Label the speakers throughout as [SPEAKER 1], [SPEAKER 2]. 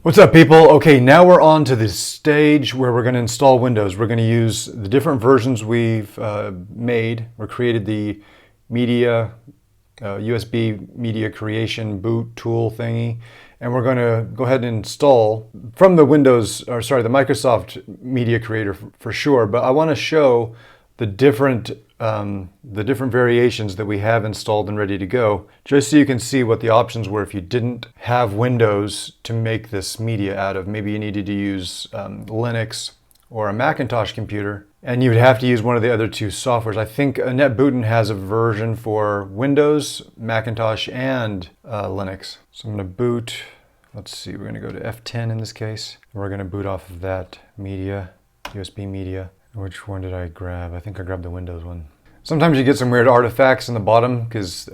[SPEAKER 1] What's up, people? Okay, now we're on to the stage where we're going to install Windows. We're going to use the different versions we've made. We created the media, USB media creation boot tool thingy, and we're going to go ahead and install from the the Microsoft Media Creator for sure. But I want to show the different variations that we have installed and ready to go, just so you can see what the options were if you didn't have Windows to make this media out of. Maybe you needed to use Linux or a Macintosh computer, and you would have to use one of the other two softwares. I think UNetbootin has a version for Windows, Macintosh, and Linux. So I'm going to boot. Let's see, we're going to go to F10 in this case. We're going to boot off of that media, USB media. Which one did I grab? I think I grabbed the Windows one. Sometimes you get some weird artifacts in the bottom because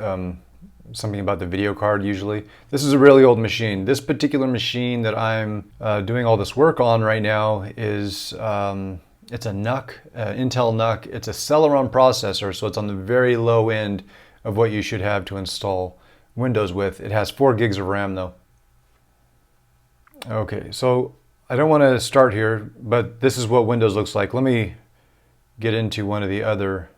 [SPEAKER 1] something about the video card usually. This is a really old machine. This particular machine that I'm doing all this work on right now is, it's a NUC, Intel NUC. It's a Celeron processor, so it's on the very low end of what you should have to install Windows with. It has 4 gigs of RAM though. Okay, so I don't want to start here, but this is what Windows looks like. Let me get into one of the other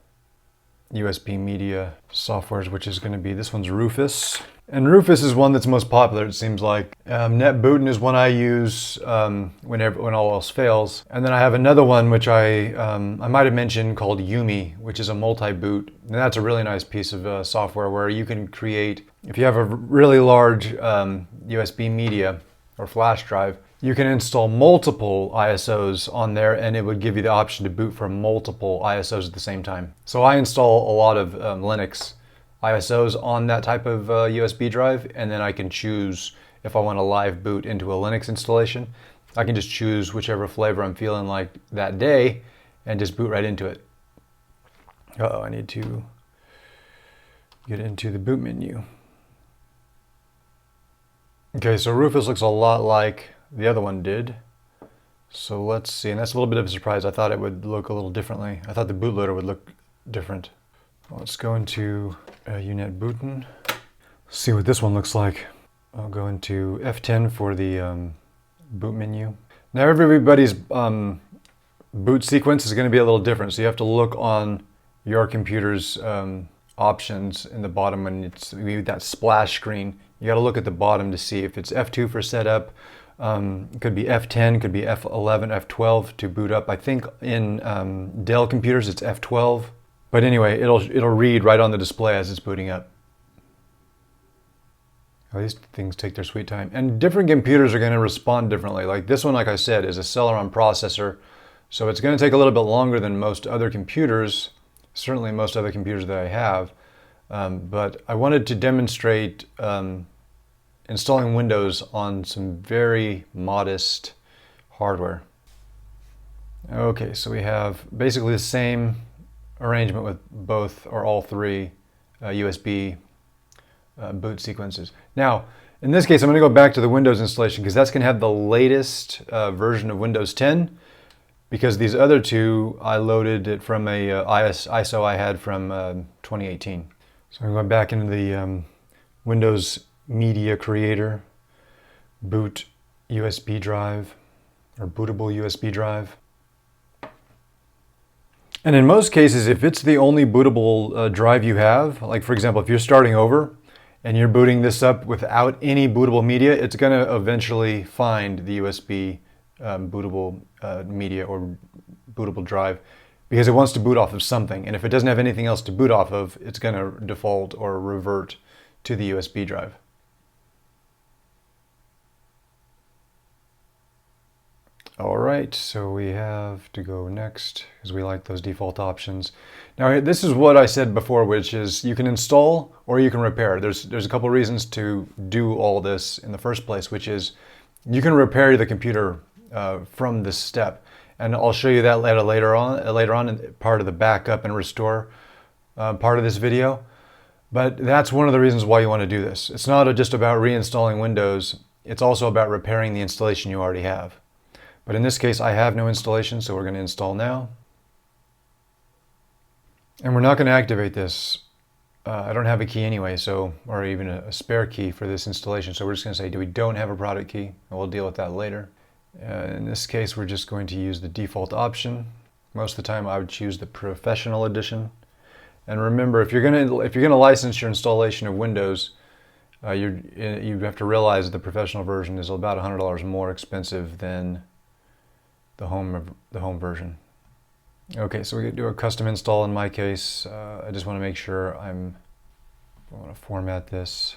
[SPEAKER 1] USB media softwares, which is going to be, this one's Rufus. And Rufus is one that's most popular, it seems like. UNetbootin is one I use when all else fails. And then I have another one, which I might have mentioned, called Yumi, which is a multi-boot. And that's a really nice piece of software where you can create, if you have a really large USB media or flash drive, you can install multiple ISOs on there, and it would give you the option to boot from multiple ISOs at the same time. So I install a lot of Linux ISOs on that type of USB drive, and then I can choose if I want to live boot into a Linux installation. I can just choose whichever flavor I'm feeling like that day and just boot right into it. Uh-oh, I need to get into the boot menu. Okay, so Rufus looks a lot like the other one did. So let's see, and that's a little bit of a surprise. I thought it would look a little differently. I thought the bootloader would look different. Let's go into UNetbootin. See what this one looks like. I'll go into F10 for the boot menu. Now everybody's boot sequence is going to be a little different, so you have to look on your computer's options in the bottom when it's that splash screen. You got to look at the bottom to see if it's F2 for setup. It could be F10, could be F11, F12 to boot up. I think in Dell computers it's F12. But anyway, it'll read right on the display as it's booting up. Oh, these things take their sweet time. And different computers are going to respond differently. Like this one, like I said, is a Celeron processor. So it's going to take a little bit longer than most other computers. Certainly most other computers that I have. But I wanted to demonstrate installing Windows on some very modest hardware. Okay, so we have basically the same arrangement with both or all three USB boot sequences. Now, in this case, I'm going to go back to the Windows installation because that's going to have the latest version of Windows 10, because these other two, I loaded it from a ISO I had from 2018. So I'm going back into the Windows Media Creator, boot USB drive, or bootable USB drive. And in most cases, if it's the only bootable drive you have, like for example, if you're starting over and you're booting this up without any bootable media, it's going to eventually find the USB bootable media or bootable drive, because it wants to boot off of something. And if it doesn't have anything else to boot off of, it's going to default or revert to the USB drive. All right, so we have to go next because we like those default options. Now, this is what I said before, which is you can install or you can repair. There's a couple reasons to do all this in the first place, which is you can repair the computer from this step. And I'll show you that later on in part of the backup and restore part of this video. But that's one of the reasons why you want to do this. It's not just about reinstalling Windows. It's also about repairing the installation you already have. But in this case, I have no installation, so we're going to install now. And we're not going to activate this I don't have a key anyway, so, or even a spare key for this installation. So we're just going to say, we don't have a product key, and we'll deal with that later. In this case, we're just going to use the default option. Most of the time, I would choose the Professional Edition. And remember, if you're gonna license your installation of Windows, you have to realize the professional version is about $100 more expensive than the home version. Okay, so we could do a custom install in my case. I just want to make sure I want to format this.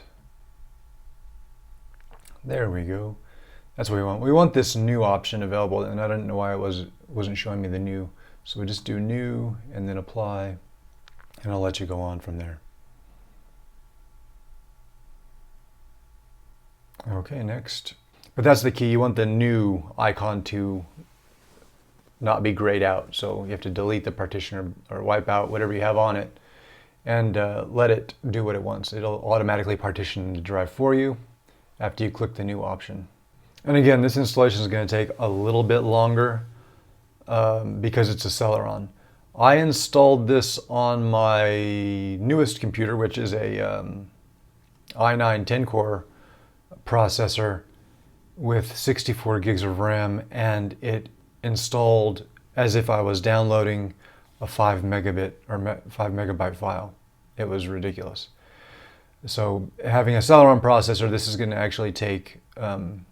[SPEAKER 1] There we go. That's what we want. We want this new option available, and I don't know why it wasn't showing me the new. So we just do new and then apply, and I'll let you go on from there. Okay, next. But that's the key. You want the new icon to not be grayed out. So you have to delete the partition or wipe out whatever you have on it and let it do what it wants. It'll automatically partition the drive for you after you click the new option. And again, this installation is going to take a little bit longer because it's a Celeron. I installed this on my newest computer, which is a i9 10-core processor with 64 gigs of RAM, and it installed as if I was downloading a 5 megabyte file. It was ridiculous. So having a Celeron processor, this is going to actually take an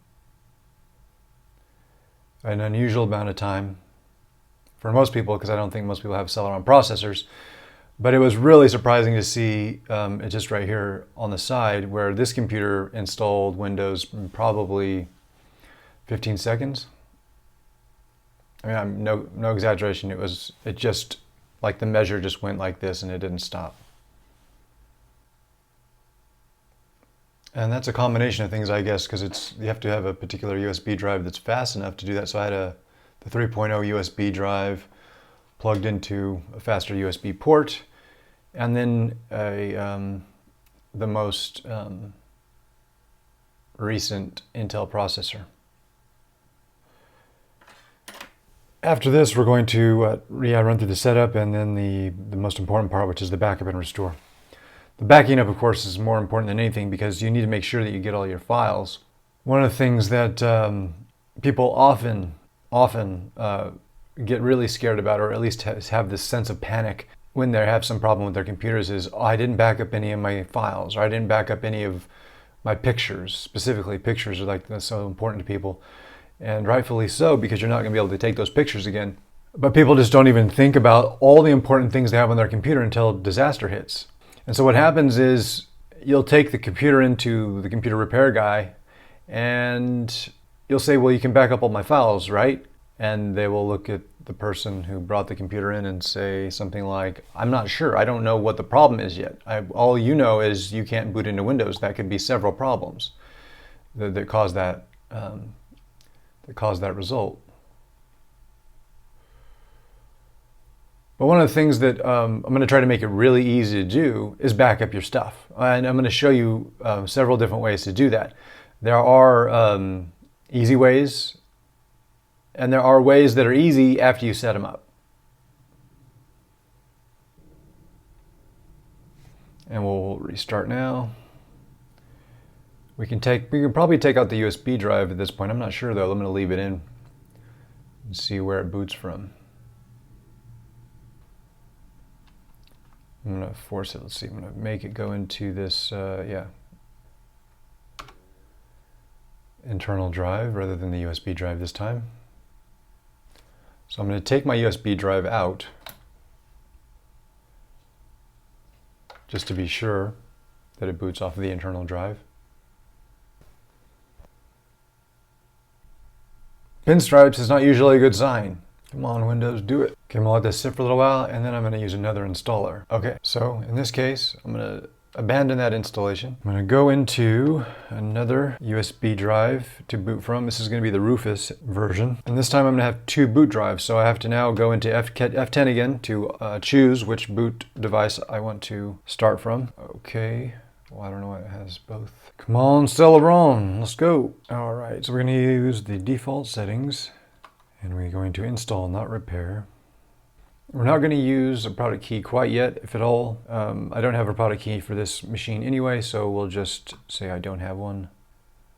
[SPEAKER 1] unusual amount of time for most people, because I don't think most people have Celeron processors. But it was really surprising to see it just right here on the side, where this computer installed Windows in probably 15 seconds. I mean, no exaggeration. It just, like, the measure just went like this and it didn't stop. And that's a combination of things, I guess, because you have to have a particular USB drive that's fast enough to do that. So I had the 3.0 USB drive plugged into a faster USB port, and then the most recent Intel processor. After this, we're going to run through the setup and then the most important part, which is the backup and restore. The backing up, of course, is more important than anything because you need to make sure that you get all your files. One of the things that people often get really scared about, or at least have this sense of panic when they have some problem with their computers, is, oh, I didn't back up any of my files, or I didn't back up any of my pictures. Specifically, pictures are that's so important to people. And rightfully so, because you're not going to be able to take those pictures again. But people just don't even think about all the important things they have on their computer until disaster hits. And so what happens is you'll take the computer into the computer repair guy and you'll say, well, you can back up all my files, right? And they will look at the person who brought the computer in and say something like, I'm not sure. I don't know what the problem is yet. All you know is you can't boot into Windows. That could be several problems that cause that result. But one of the things that I'm going to try to make it really easy to do is back up your stuff. And I'm going to show you several different ways to do that. There are easy ways, and there are ways that are easy after you set them up. And we'll restart now. We can probably take out the USB drive at this point. I'm not sure though. I'm going to leave it in and see where it boots from. I'm going to force it. Let's see. I'm going to make it go into this, internal drive rather than the USB drive this time. So I'm going to take my USB drive out just to be sure that it boots off of the internal drive. Pinstripes is not usually a good sign. Come on, Windows, do it. Okay, I'm gonna let this sit for a little while, and then I'm gonna use another installer. Okay, so in this case, I'm gonna abandon that installation. I'm gonna go into another USB drive to boot from. This is gonna be the Rufus version. And this time I'm gonna have two boot drives, so I have to now go into F10 again to choose which boot device I want to start from. Okay. Well, I don't know why it has both. Come on, Celeron, let's go. All right, so we're gonna use the default settings, and we're going to install, not repair. We're not going to use a product key quite yet, if at all. I don't have a product key for this machine anyway, so we'll just say I don't have one.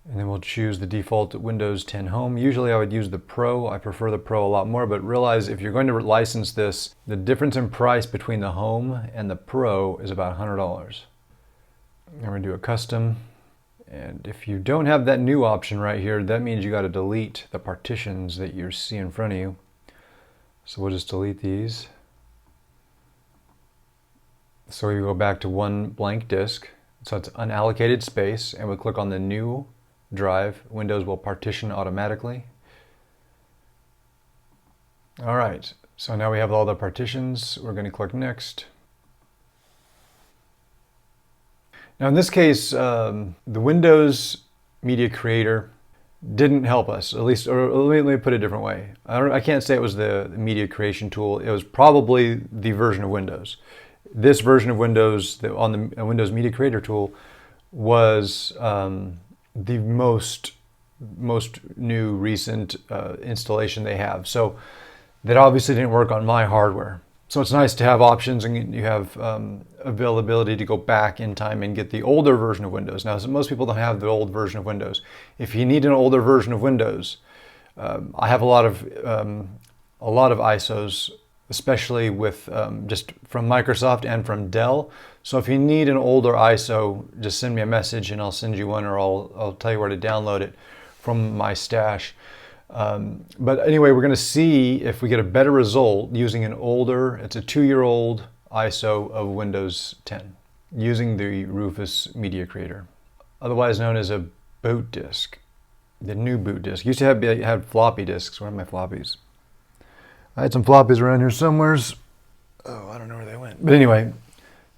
[SPEAKER 1] And then we'll choose the default Windows 10 Home. Usually I would use the Pro. I prefer the Pro a lot more, but realize if you're going to license this, the difference in price between the Home and the Pro is about $100. And we're going to do a custom. And if you don't have that new option right here, that means you got to delete the partitions that you see in front of you. So we'll just delete these. So we go back to one blank disk. So it's unallocated space, and we click on the new drive. Windows will partition automatically. All right, so now we have all the partitions. We're going to click next. Now in this case, the Windows Media Creator didn't help us, at least, or let me put it a different way. I can't say it was the media creation tool. It was probably the version of Windows. This version of Windows on the Windows Media Creator tool was the most new recent installation they have. So that obviously didn't work on my hardware. So it's nice to have options, and you have availability to go back in time and get the older version of Windows. Now, most people don't have the old version of Windows. If you need an older version of Windows, I have a lot of ISOs, especially with just from Microsoft and from Dell. So if you need an older ISO, just send me a message and I'll send you one, or I'll tell you where to download it from my stash. But anyway, we're going to see if we get a better result using an older, it's a 2-year-old ISO of Windows 10, using the Rufus Media Creator, otherwise known as a boot disk. The new boot disk. Used to have floppy disks. Where are my floppies? I had some floppies around here somewheres. Oh, I don't know where they went. But anyway,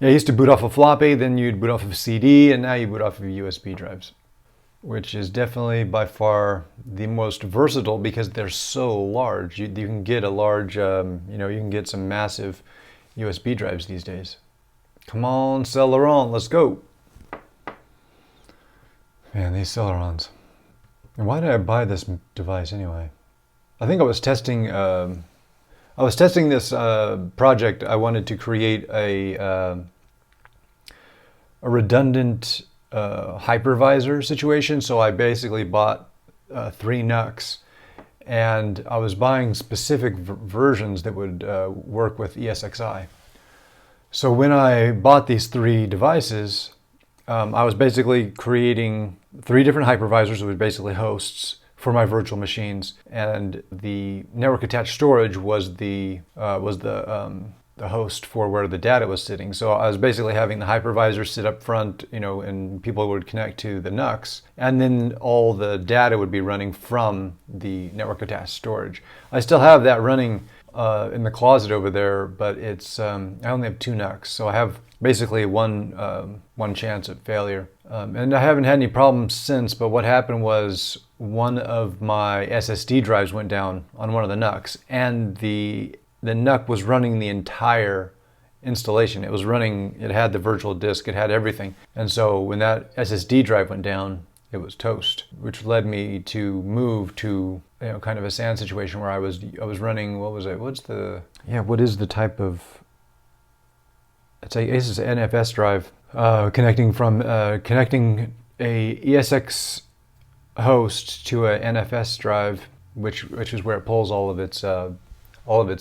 [SPEAKER 1] yeah, I used to boot off a floppy, then you'd boot off of a CD, and now you boot off of USB drives, which is definitely by far the most versatile because they're so large. You can get a large, you can get some massive USB drives these days. Come on, Celeron, let's go. Man, these Celerons. And why did I buy this device anyway? I think I was testing this project. I wanted to create a redundant hypervisor situation, so I basically bought 3 NUCs, and I was buying specific versions that would work with ESXi. So when I bought these 3 devices, I was basically creating 3 different hypervisors, that were basically hosts for my virtual machines, and the network attached storage was the host for where the data was sitting. So I was basically having the hypervisor sit up front, and people would connect to the NUCs, and then all the data would be running from the network attached storage. I still have that running in the closet over there, but it's I only have 2 NUCs, so I have basically one chance at failure. And I haven't had any problems since, but what happened was one of my SSD drives went down on one of the NUCs, and the NUC was running the entire installation. It had the virtual disk, it had everything. And so when that SSD drive went down, it was toast, which led me to move to kind of a SAN situation where I was running, what is the type of, it's an NFS drive, connecting a ESX host to a NFS drive, which is where it pulls all of its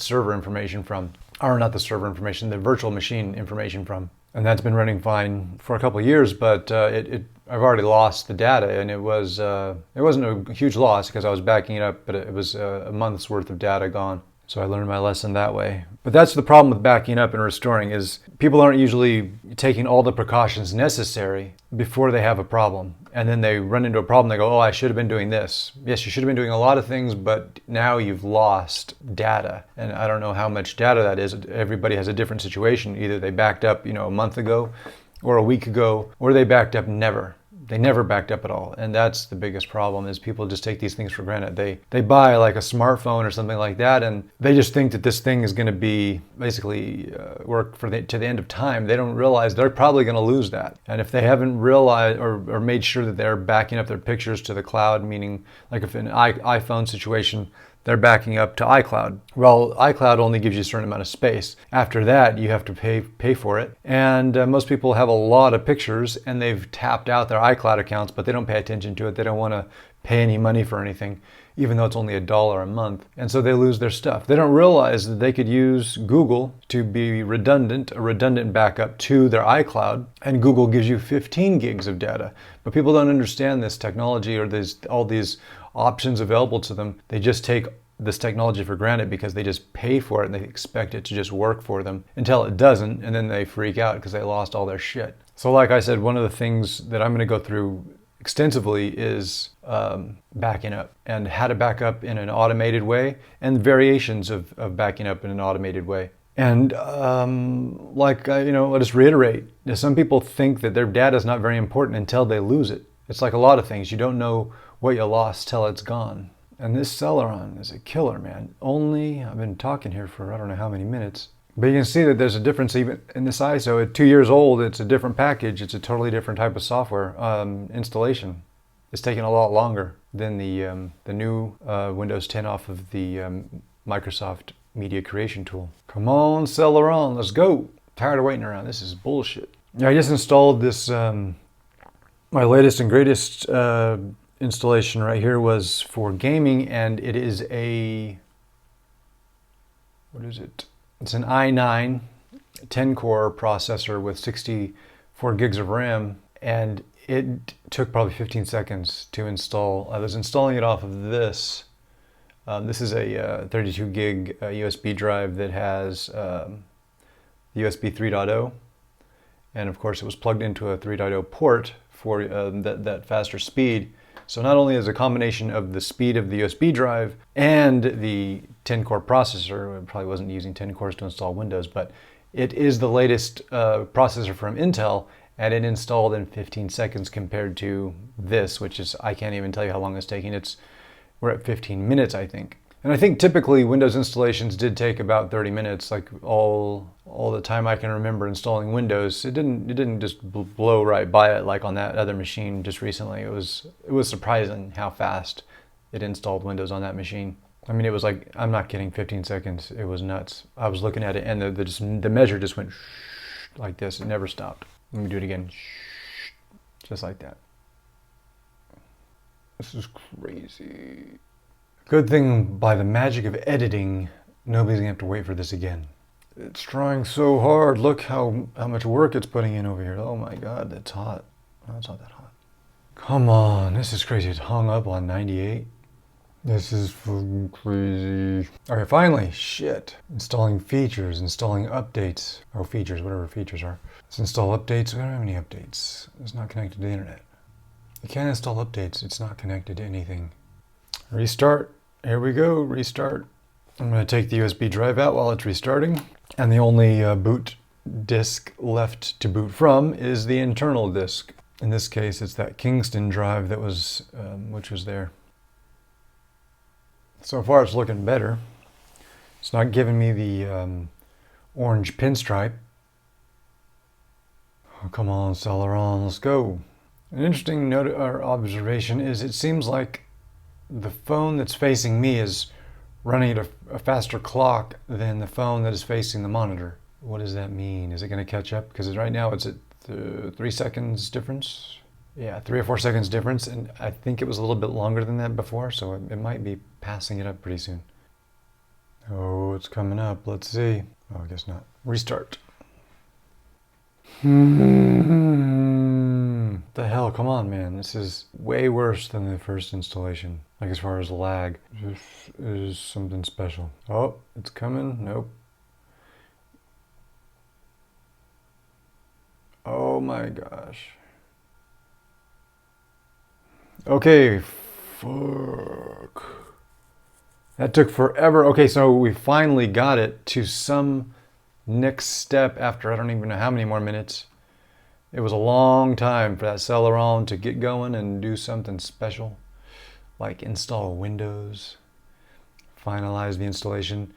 [SPEAKER 1] server information from, or not the server information, the virtual machine information from. And that's been running fine for a couple of years, but I've already lost the data, and it wasn't a huge loss because I was backing it up, but it was a month's worth of data gone. So I learned my lesson that way. But that's the problem with backing up and restoring, is people aren't usually taking all the precautions necessary before they have a problem. And then they run into a problem, they go, oh, I should have been doing this. Yes, you should have been doing a lot of things, but now you've lost data. And I don't know how much data that is. Everybody has a different situation. Either they backed up, a month ago or a week ago, or they backed up never. They never backed up at all, and that's the biggest problem, is people just take these things for granted. They buy like a smartphone or something like that, and they just think that this thing is going to be basically work to the end of time. They don't realize they're probably going to lose that. And if they haven't realized or made sure that they're backing up their pictures to the cloud, meaning like if an iPhone situation, they're backing up to iCloud. Well, iCloud only gives you a certain amount of space. After that, you have to pay for it. And most people have a lot of pictures and they've tapped out their iCloud accounts, but they don't pay attention to it. They don't want to pay any money for anything, even though it's only $1 a month. And so they lose their stuff. They don't realize that they could use Google to be redundant, a redundant backup to their iCloud, and Google gives you 15 gigs of data. But people don't understand this technology or all these options available to them. They just take this technology for granted because they just pay for it and they expect it to just work for them until it doesn't, and then they freak out because they lost all their shit. So like I said, one of the things that I'm going to go through extensively is backing up and how to back up in an automated way and variations of backing up in an automated way. And I'll just reiterate, some people think that their data is not very important until they lose it. It's like a lot of things. You don't know what you lost till it's gone. And this Celeron is a killer, man. I've been talking here for I don't know how many minutes. But you can see that there's a difference even in this ISO. At 2 years old, it's a different package. It's a totally different type of software installation. It's taking a lot longer than the new Windows 10 off of the Microsoft Media Creation tool. Come on, Celeron, let's go. Tired of waiting around. This is bullshit. Yeah, I just installed this. My latest and greatest installation right here was for gaming, and it is what is it? It's an i9 10-core processor with 64 gigs of RAM, and it took probably 15 seconds to install. I was installing it off of this. This is a 32 gig USB drive that has USB 3.0, and of course it was plugged into a 3.0 port for that faster speed. So not only is a combination of the speed of the USB drive and the 10-core processor, it probably wasn't using 10 cores to install Windows, but it is the latest processor from Intel, and it installed in 15 seconds compared to this, which is, I can't even tell you how long it's taking. We're at 15 minutes, I think. And I think typically Windows installations did take about 30 minutes, like all the time I can remember installing Windows. It didn't just blow right by it like on that other machine just recently. It was surprising how fast it installed Windows on that machine. I mean, it was like, I'm not kidding, 15 seconds. It was nuts. I was looking at it and the measure just went like this. It never stopped. Let me do it again. Just like that. This is crazy. Good thing by the magic of editing, nobody's gonna have to wait for this again. It's trying so hard. Look how much work it's putting in over here. Oh my God, that's hot. No, it's not that hot. Come on, this is crazy. It's hung up on 98. This is fucking crazy. Okay, finally, shit. Installing features, installing updates. Oh, features, whatever features are. Let's install updates. We don't have any updates. It's not connected to the internet. You can't install updates. It's not connected to anything. Restart. Here we go. Restart. I'm going to take the USB drive out while it's restarting. And the only boot disk left to boot from is the internal disk. In this case, it's that Kingston drive that was, which was there. So far, it's looking better. It's not giving me the orange pinstripe. Oh, come on, Celeron, let's go. An interesting note or observation is it seems like the phone that's facing me is running at a faster clock than the phone that is facing the monitor. What does that mean? Is it going to catch up? Because right now it's at 3 seconds difference. Yeah, 3 or 4 seconds difference, and I think it was a little bit longer than that before, so it might be passing it up pretty soon. Oh, it's coming up. Let's see. Oh, I guess not. Restart. The hell, come on, man. This is way worse than the first installation. Like as far as lag. This is something special. Oh, it's coming. Nope. Oh my gosh. Okay, fuck. That took forever. Okay, so we finally got it to some next step after I don't even know how many more minutes. It was a long time for that Celeron to get going and do something special, like install Windows, finalize the installation.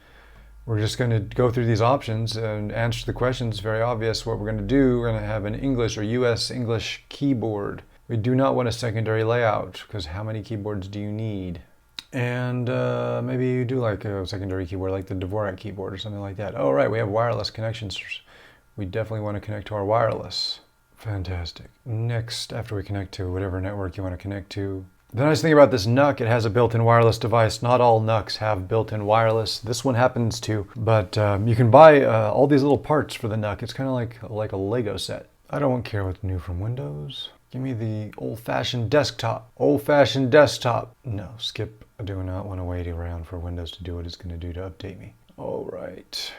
[SPEAKER 1] We're just going to go through these options and answer the questions. Very obvious what we're going to do. We're going to have an English or US English keyboard. We do not want a secondary layout because how many keyboards do you need? And maybe you do like a secondary keyboard, like the Dvorak keyboard or something like that. Oh, right, we have wireless connections. We definitely want to connect to our wireless. Fantastic. Next, after we connect to whatever network you want to connect to, the nice thing about this NUC, it has a built-in wireless device. Not all NUCs have built-in wireless. This one happens to, but you can buy all these little parts for the NUC. It's kind of like a Lego set. I don't care what's new from Windows. Give me the old-fashioned desktop. Old-fashioned desktop. No, skip. I do not want to wait around for Windows to do what it's going to do to update me. All right.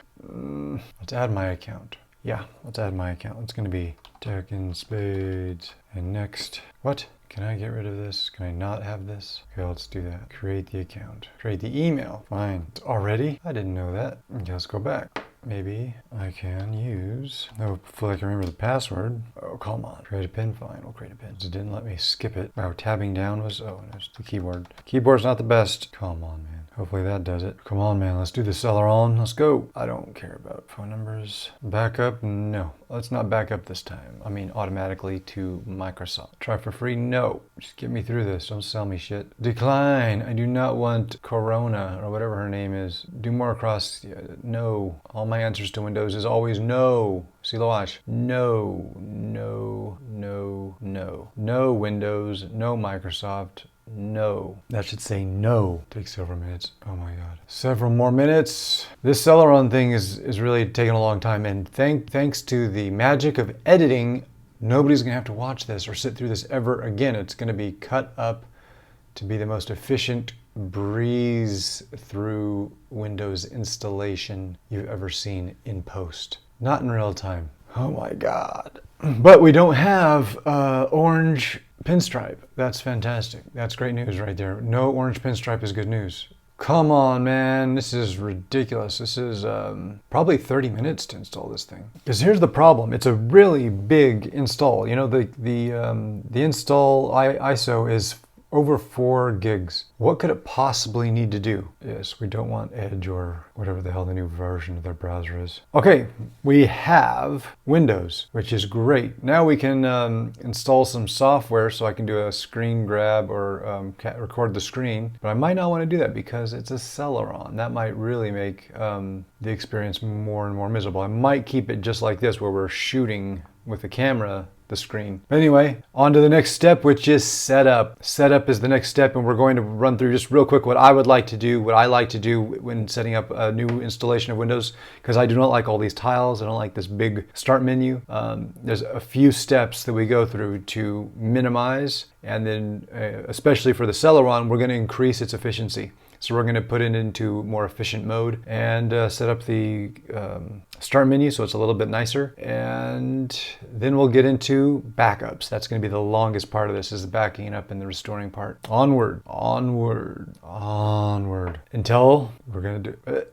[SPEAKER 1] Let's add my account. Yeah, let's add my account. It's going to be Tech in Spades. And next. What? Can I get rid of this? Can I not have this? Okay, let's do that. Create the account. Create the email. Fine. It's already? I didn't know that. Okay, let's go back. Maybe I can use, hopefully I can remember the password. Oh, come on. Create a pin, fine, we'll create a pin. It didn't let me skip it. Oh, tabbing down was, oh, there's the keyboard. Keyboard's not the best. Come on, man. Hopefully that does it. Come on, man, let's do the Celeron. Let's go. I don't care about phone numbers. Backup, no. Let's not back up this time. I mean, automatically to Microsoft. Try for free, no. Just get me through this, don't sell me shit. Decline, I do not want Corona, or whatever her name is. Do more across, no. All my answers to Windows is always no. See the watch. No, no, no, no. No Windows, no Microsoft, no. That should say no. Takes several minutes. Oh my God. Several more minutes. This Celeron thing is really taking a long time, and thanks to the magic of editing, nobody's gonna have to watch this or sit through this ever again. It's gonna be cut up to be the most efficient breeze through Windows installation you've ever seen in post. Not in real time. Oh my God. But we don't have orange pinstripe. That's fantastic. That's great news right there. No orange pinstripe is good news. Come on, man. This is ridiculous. This is probably 30 minutes to install this thing. Because here's the problem. It's a really big install. You know, the install ISO is over 4 gigs. What could it possibly need to do? Yes, we don't want Edge or whatever the hell the new version of their browser is. Okay, we have Windows, which is great. Now we can install some software so I can do a screen grab or record the screen. But I might not want to do that because it's a Celeron. That might really make the experience more and more miserable. I might keep it just like this, where we're shooting with the camera the screen. Anyway, on to the next step, which is setup. Setup is the next step, and we're going to run through just real quick what I like to do when setting up a new installation of Windows, because I do not like all these tiles. I don't like this big start menu. There's a few steps that we go through to minimize, and then especially for the Celeron, we're going to increase its efficiency. So we're going to put it into more efficient mode and set up the start menu so it's a little bit nicer. And then we'll get into backups. That's going to be the longest part of this, is the backing up and the restoring part. Onward, onward, onward. Until we're going to do